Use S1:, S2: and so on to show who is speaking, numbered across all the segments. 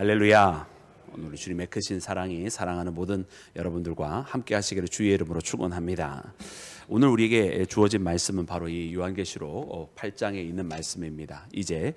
S1: 할렐루야. 오늘 주님의 크신 사랑이 사랑하는 모든 여러분들과 함께 하시기를 주의 이름으로 축원합니다. 오늘 우리에게 주어진 말씀은 바로 이 요한계시록 8장에 있는 말씀입니다. 이제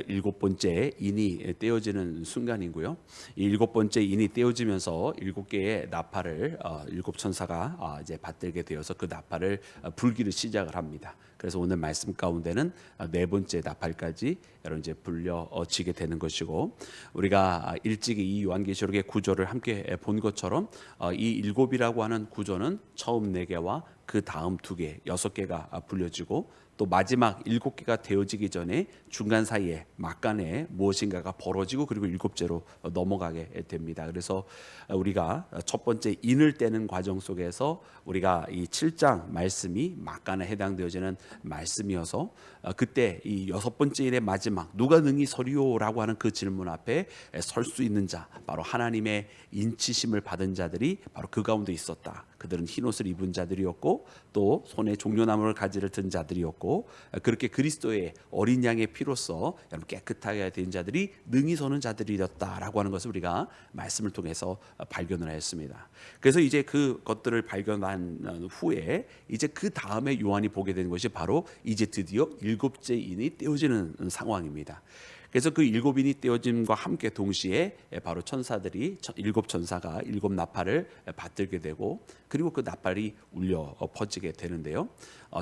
S1: 일곱 번째 인이 떼어지는 순간이고요. 이 일곱 번째 인이 떼어지면서 일곱 개의 나팔을 일곱 천사가 이제 받들게 되어서 그 나팔을 불기를 시작을 합니다. 그래서 오늘 말씀 가운데는 네 번째 나팔까지 여러분 이제 불려지게 되는 것이고, 우리가 일찍이 이 요한계시록의 구조를 함께 본 것처럼 이 일곱이라고 하는 구조는 처음 네 개와 그 다음 두 개, 여섯 개가 불려지고, 또 마지막 일곱 개가 되어지기 전에 중간 사이에 막간에 무엇인가가 벌어지고 그리고 일곱째로 넘어가게 됩니다. 그래서 우리가 첫 번째 인을 떼는 과정 속에서 우리가 이 7장 말씀이 막간에 해당되어지는 말씀이어서, 그때 이 여섯 번째 일의 마지막 누가 능히 서리오라고 하는 그 질문 앞에 설 수 있는 자, 바로 하나님의 인치심을 받은 자들이 바로 그 가운데 있었다. 그들은 흰옷을 입은 자들이었고 또 손에 종려나무를 가지를 든 자들이었고, 그렇게 그리스도의 어린 양의 피로써 여러분 깨끗하게 된 자들이 능히 서는 자들이었다라고 하는 것을 우리가 말씀을 통해서 발견을 했습니다. 그래서 이제 그 것들을 발견한 후에 이제 그 다음에 요한이 보게 되는 것이 바로 이제 드디어 일곱째 인이 떼어지는 상황입니다. 그래서 그 일곱인이 떼어짐과 함께 동시에 바로 천사들이 일곱 천사가 일곱 나팔을 받들게 되고, 그리고 그 나팔이 울려 퍼지게 되는데요.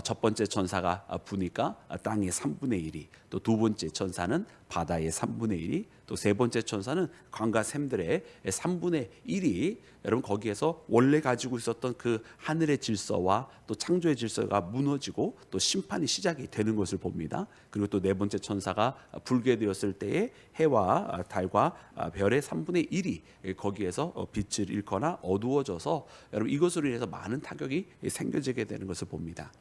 S1: 첫 번째 천사가 부니까 땅의 3분의 1이, 또 두 번째 천사는 바다의 3분의 1이, 또 세 번째 천사는 강과 샘들의 3분의 1이 여러분 거기에서 원래 가지고 있었던 그 하늘의 질서와 또 창조의 질서가 무너지고 또 심판이 시작이 되는 것을 봅니다. 그리고 또 네 번째 천사가 불게 되었을 때에 해와 달과 별의 3분의 1이 거기에서 빛을 잃거나 어두워져서 여러분 이것으로 인해서 많은 타격이 생겨지게 되는 것을 봅니다.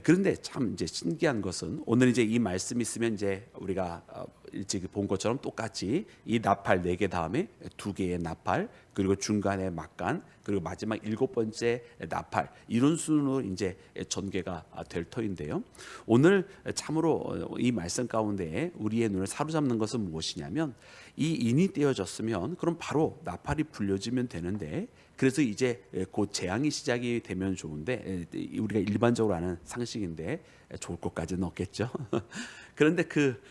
S1: 그런데 참 이제 신기한 것은 오늘 이제 이 말씀이 있으면 이제 우리가 일찍 본 것처럼 똑같이 이 나팔 4개 다음에 2개의 나팔, 그리고 중간에 막간, 그리고 마지막 일곱 번째 나팔, 이런 순으로 이제 전개가 될 터인데요. 오늘 참으로 이 말씀 가운데 우리의 눈을 사로잡는 것은 무엇이냐면, 이 인이 떼어졌으면 그럼 바로 나팔이 불려지면 되는데, 그래서 이제 곧 재앙이 시작이 되면 좋은데, 우리가 일반적으로 아는 상식인데 좋을 것까지는 없겠죠. 그런데 그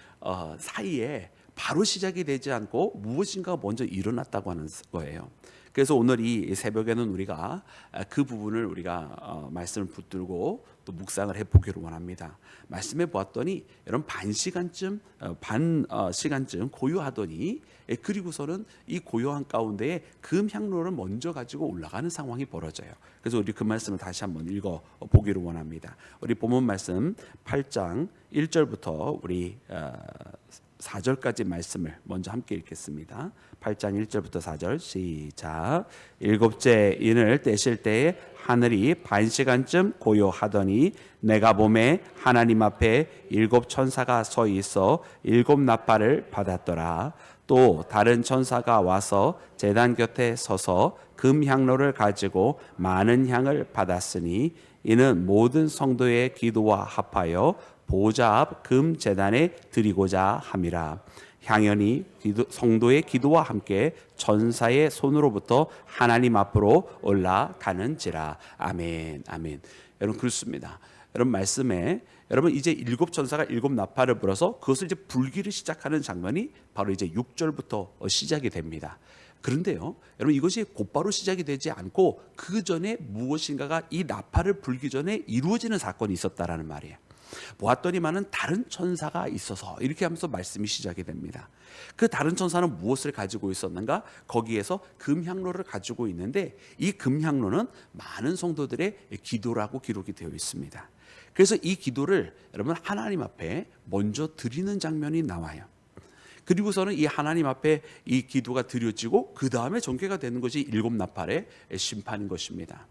S1: 사이에 바로 시작이 되지 않고 무엇인가 먼저 일어났다고 하는 거예요. 그래서 오늘 이 새벽에는 우리가 그 부분을 우리가 말씀을 붙들고 또 묵상을 해보기를 원합니다. 말씀해 보았더니 여러분 반 시간쯤 고요하더니, 그리고서는 이 고요한 가운데에 금향로를 먼저 가지고 올라가는 상황이 벌어져요. 그래서 우리 그 말씀을 다시 한번 읽어 보기를 원합니다. 우리 본문 말씀 8장 1절부터 우리 4절까지 말씀을 먼저 함께 읽겠습니다. 8장 1절부터 4절 시작. 일곱째 인을 떼실 때에 하늘이 반 시간쯤 고요하더니 내가 보매 하나님 앞에 일곱 천사가 서 있어 일곱 나팔을 받았더라. 또 다른 천사가 와서 제단 곁에 서서 금향로를 가지고 많은 향을 받았으니 이는 모든 성도의 기도와 합하여 보좌 앞 금 제단에 드리고자 함이라. 향연이 성도의 기도와 함께 천사의 손으로부터 하나님 앞으로 올라가는지라. 아멘, 아멘. 여러분 그렇습니다. 여러분 말씀에 여러분 이제 일곱 천사가 일곱 나팔을 불어서 그것을 이제 불기를 시작하는 장면이 바로 이제 6절부터 시작이 됩니다. 그런데요, 여러분 이것이 곧바로 시작이 되지 않고 그 전에 무엇인가가 이 나팔을 불기 전에 이루어지는 사건이 있었다라는 말이에요. 보았더니만은 다른 천사가 있어서 이렇게 하면서 말씀이 시작이 됩니다. 그 다른 천사는 무엇을 가지고 있었는가? 거기에서 금향로를 가지고 있는데, 이 금향로는 많은 성도들의 기도라고 기록이 되어 있습니다. 그래서 이 기도를 여러분 하나님 앞에 먼저 드리는 장면이 나와요. 그리고서는 이 하나님 앞에 이 기도가 드려지고 그 다음에 전개가 되는 것이 일곱 나팔의 심판인 것입니다.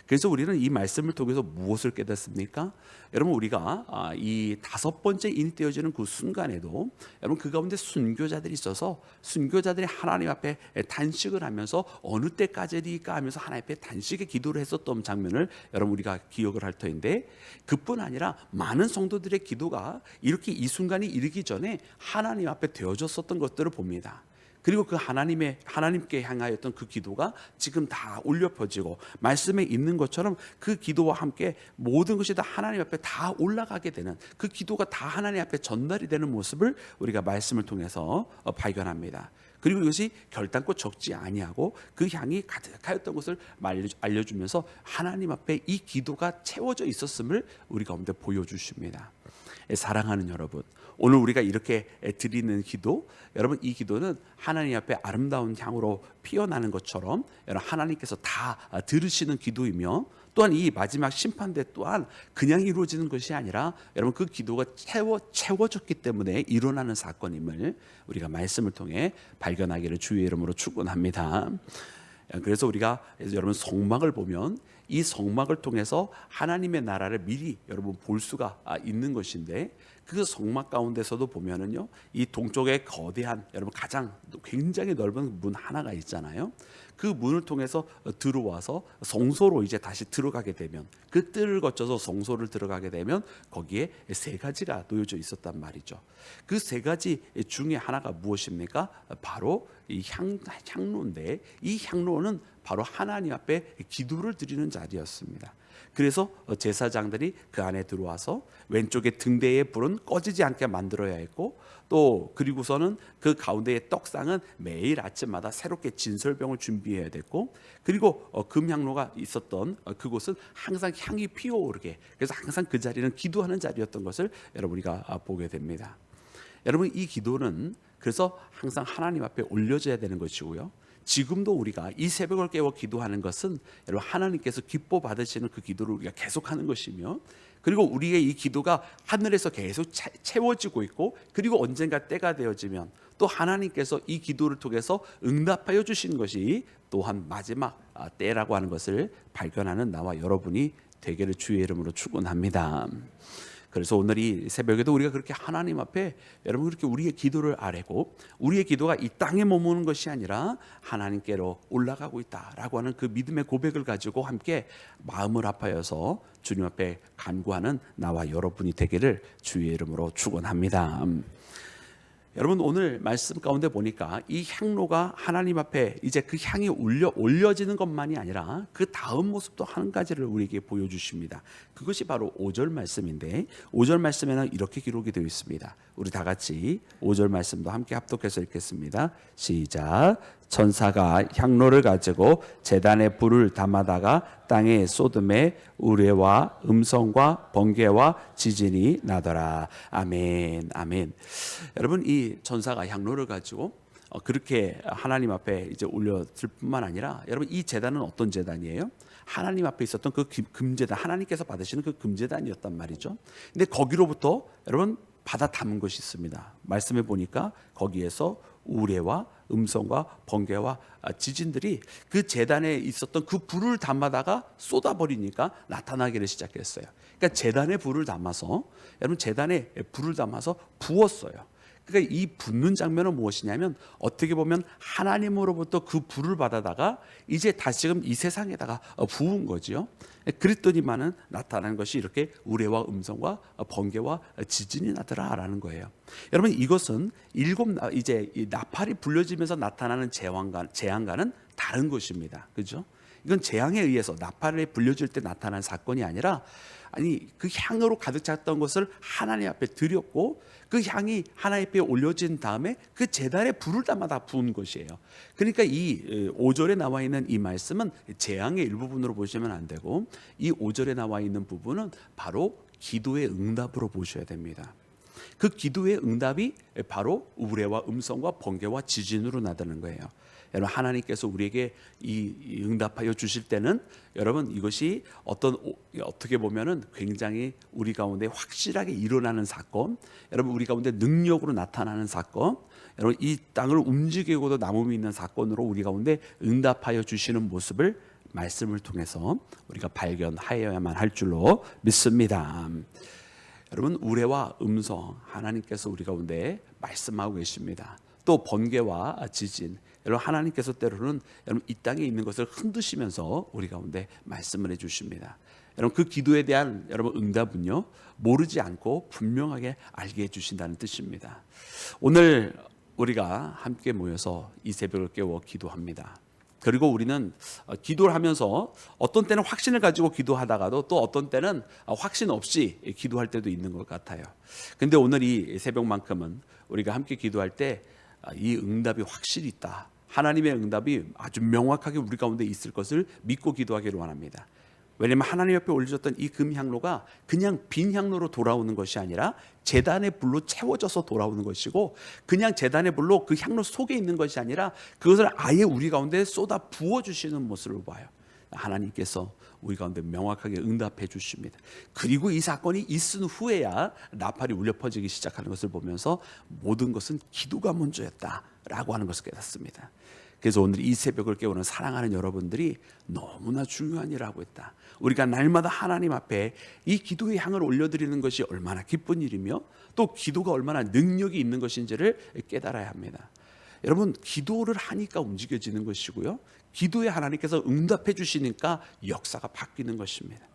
S1: 그래서 우리는 이 말씀을 통해서 무엇을 깨닫습니까? 여러분 우리가 이 다섯 번째 인이 떼어지는 그 순간에도 여러분 그 가운데 순교자들이 있어서 순교자들이 하나님 앞에 단식을 하면서 어느 때까지일까 하면서 하나님 앞에 단식의 기도를 했었던 장면을 여러분 우리가 기억을 할 터인데, 그뿐 아니라 많은 성도들의 기도가 이렇게 이 순간이 이르기 전에 하나님 앞에 되어졌었던 것들을 봅니다. 그리고 그 하나님께 향하였던 그 기도가 지금 다 울려 퍼지고 말씀에 있는 것처럼 그 기도와 함께 모든 것이 다 하나님 앞에 다 올라가게 되는, 그 기도가 다 하나님 앞에 전달이 되는 모습을 우리가 말씀을 통해서 발견합니다. 그리고 이것이 결단코 적지 아니하고 그 향이 가득하였던 것을 알려주면서 하나님 앞에 이 기도가 채워져 있었음을 우리 가운데 보여주십니다. 사랑하는 여러분, 오늘 우리가 이렇게 드리는 기도, 여러분 이 기도는 하나님 앞에 아름다운 향으로 피어나는 것처럼 여러분 하나님께서 다 들으시는 기도이며, 또한 이 마지막 심판대 또한 그냥 이루어지는 것이 아니라 여러분 그 기도가 채워졌기 때문에 일어나는 사건임을 우리가 말씀을 통해 발견하기를 주의 이름으로 축원합니다. 그래서 우리가 여러분 성막을 보면 이 성막을 통해서 하나님의 나라를 미리 여러분 볼 수가 있는 것인데, 그 성막 가운데서도 보면은요, 이 동쪽에 거대한 여러분 가장 굉장히 넓은 문 하나가 있잖아요. 그 문을 통해서 들어와서 성소로 이제 다시 들어가게 되면, 그 뜰을 거쳐서 성소를 들어가게 되면 거기에 세 가지가 놓여져 있었단 말이죠. 그 세 가지 중에 하나가 무엇입니까? 바로 이 향로인데, 이 향로는 바로 하나님 앞에 기도를 드리는 자리였습니다. 그래서 제사장들이 그 안에 들어와서 왼쪽에 등대의 불은 꺼지지 않게 만들어야 했고, 또 그리고서는 그 가운데의 떡상은 매일 아침마다 새롭게 진설병을 준비해야 됐고, 그리고 금향로가 있었던 그곳은 항상 향이 피어오르게, 그래서 항상 그 자리는 기도하는 자리였던 것을 여러분 우리가 보게 됩니다. 여러분 이 기도는 그래서 항상 하나님 앞에 올려져야 되는 것이고요, 지금도 우리가 이 새벽을 깨워 기도하는 것은 여러분 하나님께서 기뻐 받으시는 그 기도를 우리가 계속하는 것이며, 그리고 우리의 이 기도가 하늘에서 계속 채워지고 있고, 그리고 언젠가 때가 되어지면 또 하나님께서 이 기도를 통해서 응답하여 주신 것이 또한 마지막 때라고 하는 것을 발견하는 나와 여러분이 되기를 주의 이름으로 축원합니다. 그래서 오늘 이 새벽에도 우리가 그렇게 하나님 앞에 여러분 그렇게 우리의 기도를 아뢰고, 우리의 기도가 이 땅에 머무는 것이 아니라 하나님께로 올라가고 있다라고 하는 그 믿음의 고백을 가지고 함께 마음을 합하여서 주님 앞에 간구하는 나와 여러분이 되기를 주의 이름으로 축원합니다. 여러분 오늘 말씀 가운데 보니까 이 향로가 하나님 앞에 이제 그 향이 올려지는 것만이 아니라 그 다음 모습도 한 가지를 우리에게 보여주십니다. 그것이 바로 5절 말씀인데, 5절 말씀에는 이렇게 기록이 되어 있습니다. 우리 다 같이 5절 말씀도 함께 합독해서 읽겠습니다. 시작. 천사가 향로를 가지고 제단에 불을 담아다가 땅에 쏟음에 우레와 음성과 번개와 지진이 나더라. 아멘, 아멘. 여러분 이 천사가 향로를 가지고 그렇게 하나님 앞에 이제 올려질 뿐만 아니라, 여러분 이 제단은 어떤 제단이에요? 하나님 앞에 있었던 그 금제단, 하나님께서 받으시는 그 금제단이었단 말이죠. 근데 거기로부터 여러분 받아 담은 것이 있습니다. 말씀해 보니까 거기에서 우레와 음성과 번개와 지진들이 그 제단에 있었던 그 불을 담아다가 쏟아버리니까 나타나기를 시작했어요. 그러니까 제단에 불을 담아서, 여러분 제단에 불을 담아서 부었어요. 그러니까 이 붓는 장면은 무엇이냐면, 어떻게 보면 하나님으로부터 그 불을 받아다가 이제 다시금 이 세상에다가 부은 거지요. 그랬더니만은 나타나는 것이 이렇게 우레와 음성과 번개와 지진이 나더라라는 거예요. 여러분 이것은 이제 이 나팔이 불려지면서 나타나는 재앙과는 다른 것입니다. 그죠? 이건 재앙에 의해서 나팔이 불려질 때 나타난 사건이 아니라, 그 향으로 가득 찼던 것을 하나님 앞에 드렸고, 그 향이 하나님 앞에 올려진 다음에 그 제단에 불을 담아다 부은 것이에요. 그러니까 이 5절에 나와 있는 이 말씀은 재앙의 일부분으로 보시면 안 되고, 이 5절에 나와 있는 부분은 바로 기도의 응답으로 보셔야 됩니다. 그 기도의 응답이 바로 우레와 음성과 번개와 지진으로 나타나는 거예요. 여러분 하나님께서 우리에게 이 응답하여 주실 때는 여러분 이것이 어떻게 보면은 굉장히 우리 가운데 확실하게 일어나는 사건, 여러분 우리 가운데 능력으로 나타나는 사건, 여러분 이 땅을 움직이고도 남음이 있는 사건으로 우리 가운데 응답하여 주시는 모습을 말씀을 통해서 우리가 발견하여야만 할 줄로 믿습니다. 여러분 우레와 음성, 하나님께서 우리 가운데 말씀하고 계십니다. 또 번개와 지진, 여러분 하나님께서 때로는 여러분 이 땅에 있는 것을 흔드시면서 우리 가운데 말씀을 해주십니다. 여러분 그 기도에 대한 여러분 응답은요, 모르지 않고 분명하게 알게 해주신다는 뜻입니다. 오늘 우리가 함께 모여서 이 새벽을 깨워 기도합니다. 그리고 우리는 기도를 하면서 어떤 때는 확신을 가지고 기도하다가도 또 어떤 때는 확신 없이 기도할 때도 있는 것 같아요. 근데 오늘 이 새벽만큼은 우리가 함께 기도할 때 이 응답이 확실히 있다. 하나님의 응답이 아주 명확하게 우리 가운데 있을 것을 믿고 기도하기를 원합니다. 왜냐하면 하나님 옆에 올려졌던 이 금향로가 그냥 빈 향로로 돌아오는 것이 아니라 제단의 불로 채워져서 돌아오는 것이고, 그냥 제단의 불로 그 향로 속에 있는 것이 아니라 그것을 아예 우리 가운데 쏟아 부어주시는 모습을 봐요. 하나님께서 우리 가운데 명확하게 응답해 주십니다. 그리고 이 사건이 있은 후에야 나팔이 울려 퍼지기 시작하는 것을 보면서 모든 것은 기도가 먼저였다라고 하는 것을 깨닫습니다. 그래서 오늘 이 새벽을 깨우는 사랑하는 여러분들이 너무나 중요한 일을 하고 있다. 우리가 날마다 하나님 앞에 이 기도의 향을 올려드리는 것이 얼마나 기쁜 일이며 또 기도가 얼마나 능력이 있는 것인지를 깨달아야 합니다. 여러분, 기도를 하니까 움직여지는 것이고요, 기도에 하나님께서 응답해 주시니까 역사가 바뀌는 것입니다.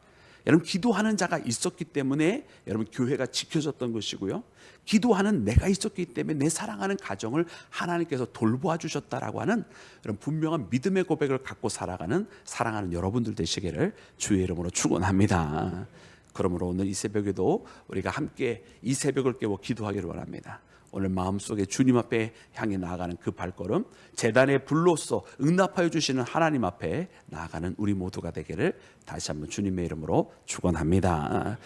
S1: 여러분, 기도하는 자가 있었기 때문에 여러분 교회가 지켜졌던 것이고요, 기도하는 내가 있었기 때문에 내 사랑하는 가정을 하나님께서 돌보아 주셨다라고 하는 그런 분명한 믿음의 고백을 갖고 살아가는 사랑하는 여러분들 되시기를 주의 이름으로 축원합니다. 그러므로 오늘 이 새벽에도 우리가 함께 이 새벽을 깨워 기도하기를 원합니다. 오늘 마음속에 주님 앞에 향해 나아가는 그 발걸음, 제단의 불로서 응답하여 주시는 하나님 앞에 나아가는 우리 모두가 되기를 다시 한번 주님의 이름으로 축원합니다.